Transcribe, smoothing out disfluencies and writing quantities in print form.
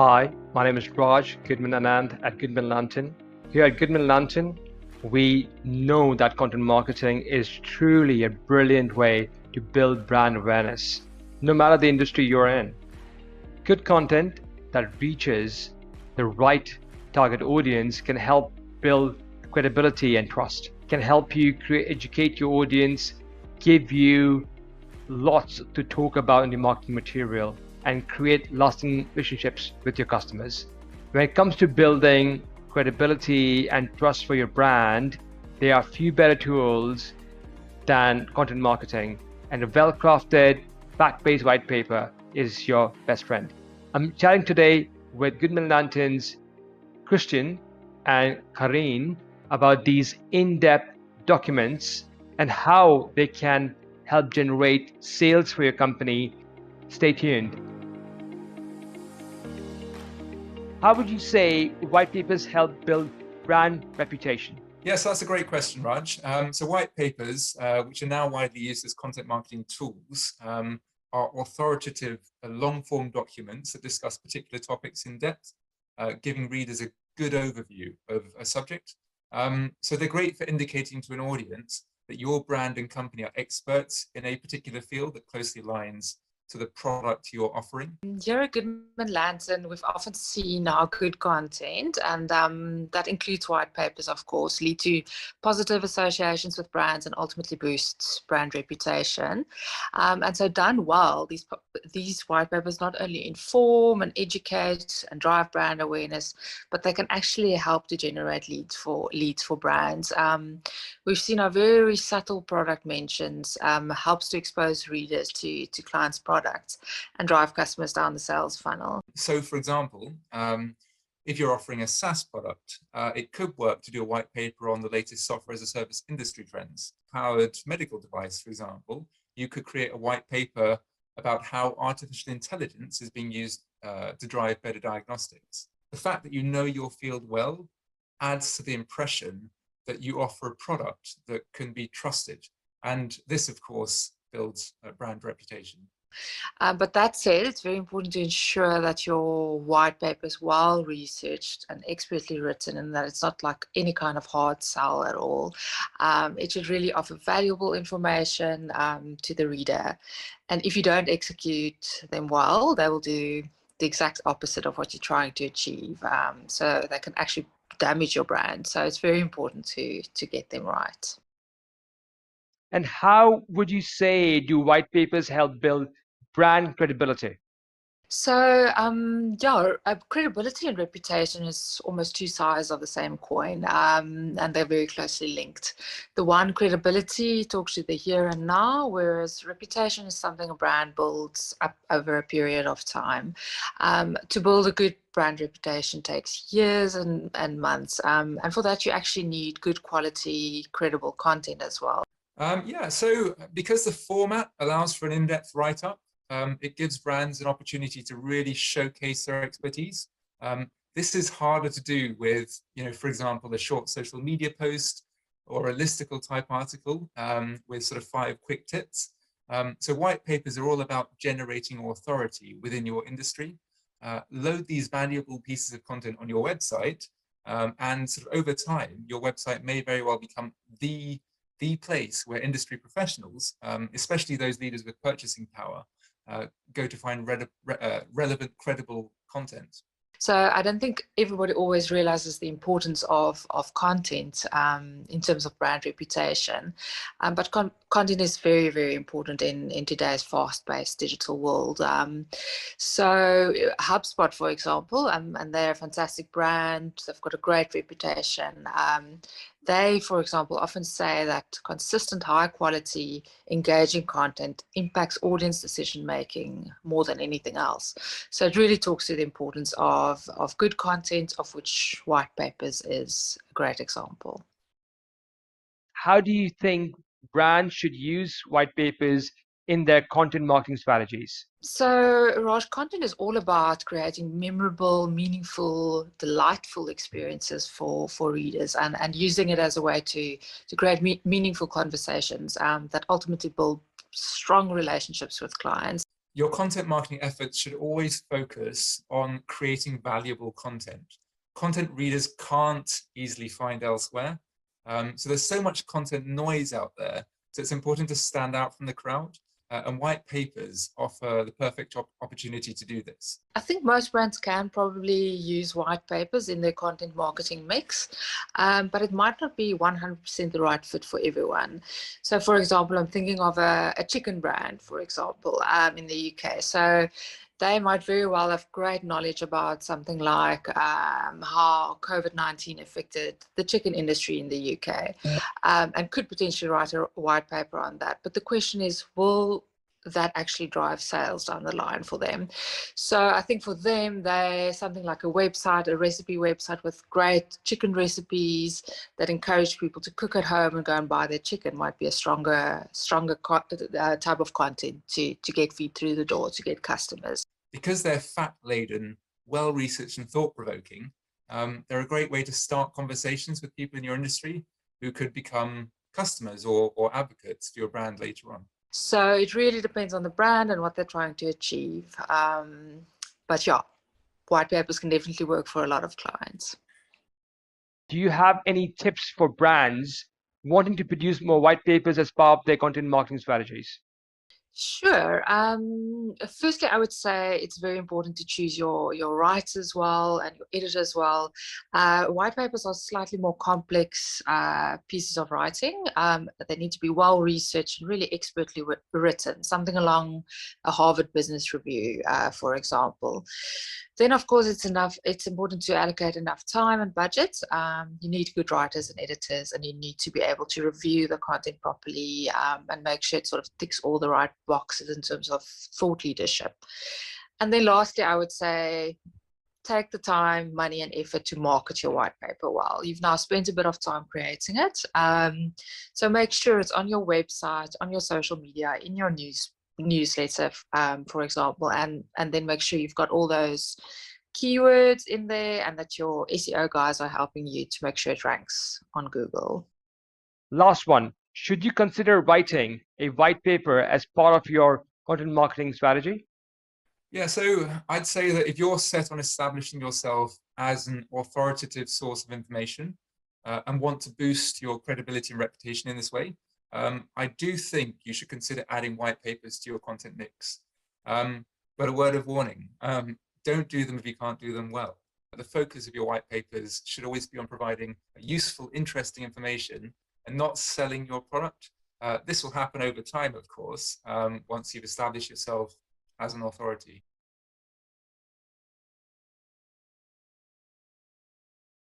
Hi, my name is Raj Goodman Anand at Goodman Lantern. Here at Goodman Lantern, we know that content marketing is truly a brilliant way to build brand awareness, no matter the industry you're in. Good content that reaches the right target audience can help build credibility and trust, can help you educate your audience, give you lots to talk about in the marketing material, and create lasting relationships with your customers. When it comes to building credibility and trust for your brand, there are few better tools than content marketing, and a well-crafted, fact-based white paper is your best friend. I'm chatting today with Goodman Lantern's Christian and Kareen about these in-depth documents and how they can help generate sales for your company. Stay tuned. How would you say white papers help build brand reputation? Yes, that's a great question, Raj. So white papers, which are now widely used as content marketing tools, are authoritative, long-form documents that discuss particular topics in depth, giving readers a good overview of a subject. So they're great for indicating to an audience that your brand and company are experts in a particular field that closely aligns to the product you're offering. Here at Goodman Lantern, we've often seen how good content, and that includes white papers, of course, lead to positive associations with brands and ultimately boost brand reputation. And so done well, these white papers not only inform and educate and drive brand awareness, but they can actually help to generate leads for brands. We've seen our very subtle product mentions helps to expose readers to clients' products and drive customers down the sales funnel. So, for example, if you're offering a SaaS product, it could work to do a white paper on the latest software as a service industry trends. Powered medical device, for example, you could create a white paper about how artificial intelligence is being used to drive better diagnostics. The fact that you know your field well adds to the impression that you offer a product that can be trusted. And this, of course, builds a brand reputation. But that said, it's very important to ensure that your white paper is well researched and expertly written, and that it's not like any kind of hard sell at all. It should really offer valuable information to the reader. And if you don't execute them well, they will do the exact opposite of what you're trying to achieve. So they can actually damage your brand. So it's very important to get them right. And how would you say do white papers help build brand credibility? So, credibility and reputation is almost two sides of the same coin, and they're very closely linked. The one, credibility, talks to the here and now, whereas reputation is something a brand builds up over a period of time. To build a good brand reputation takes years and months, and for that you actually need good quality, credible content as well. So because the format allows for an in-depth write-up, it gives brands an opportunity to really showcase their expertise. This is harder to do with, for example, a short social media post or a listicle type article with sort of 5 quick tips. So white papers are all about generating authority within your industry. Load these valuable pieces of content on your website, and sort of over time, your website may very well become the place where industry professionals, especially those leaders with purchasing power, go to find relevant, credible content. So I don't think everybody always realizes the importance of content in terms of brand reputation, but content is very, very important in today's fast-paced digital world. So HubSpot, for example, and they're a fantastic brand. They've got a great reputation. They, for example, often say that consistent, high-quality, engaging content impacts audience decision-making more than anything else. So it really talks to the importance of good content, of which white papers is a great example. How do you think brands should use white papers in their content marketing strategies? So, Raj, content is all about creating memorable, meaningful, delightful experiences for readers, and using it as a way to create meaningful conversations that ultimately build strong relationships with clients. Your content marketing efforts should always focus on creating valuable content. Content readers can't easily find elsewhere. So there's so much content noise out there. So it's important to stand out from the crowd. And white papers offer the perfect opportunity to do this. I think most brands can probably use white papers in their content marketing mix, but it might not be 100% the right fit for everyone. So, for example, I'm thinking of a chicken brand, for example, in the UK. So they might very well have great knowledge about something like how COVID-19 affected the chicken industry in the UK, and could potentially write a white paper on that. But the question is, will that actually drive sales down the line for them? So I think for them, they something like a website, a recipe website with great chicken recipes that encourage people to cook at home and go and buy their chicken might be a stronger type of content to get feed through the door, to get customers. Because they're fact-laden, well-researched and thought-provoking, they're a great way to start conversations with people in your industry who could become customers or advocates for your brand later on. So it really depends on the brand and what they're trying to achieve. But yeah, white papers can definitely work for a lot of clients. Do you have any tips for brands wanting to produce more white papers as part of their content marketing strategies? Sure. Firstly, I would say it's very important to choose your writers well and your editors well. White papers are slightly more complex pieces of writing. They need to be well researched and really expertly written, something along a Harvard Business Review, for example. Then, of course, it's important to allocate enough time and budget. You need good writers and editors, and you need to be able to review the content properly and make sure it sort of ticks all the right boxes in terms of thought leadership. And then lastly, I would say take the time, money, and effort to market your white paper well. You've now spent a bit of time creating it. So make sure it's on your website, on your social media, in your newsletter, for example, and then make sure you've got all those keywords in there and that your SEO guys are helping you to make sure it ranks on Google. Last one, should you consider writing a white paper as part of your content marketing strategy? Yeah, so I'd say that if you're set on establishing yourself as an authoritative source of information and want to boost your credibility and reputation in this way, I do think you should consider adding white papers to your content mix. But a word of warning, don't do them if you can't do them well. The focus of your white papers should always be on providing useful, interesting information and not selling your product. This will happen over time, of course, once you've established yourself as an authority.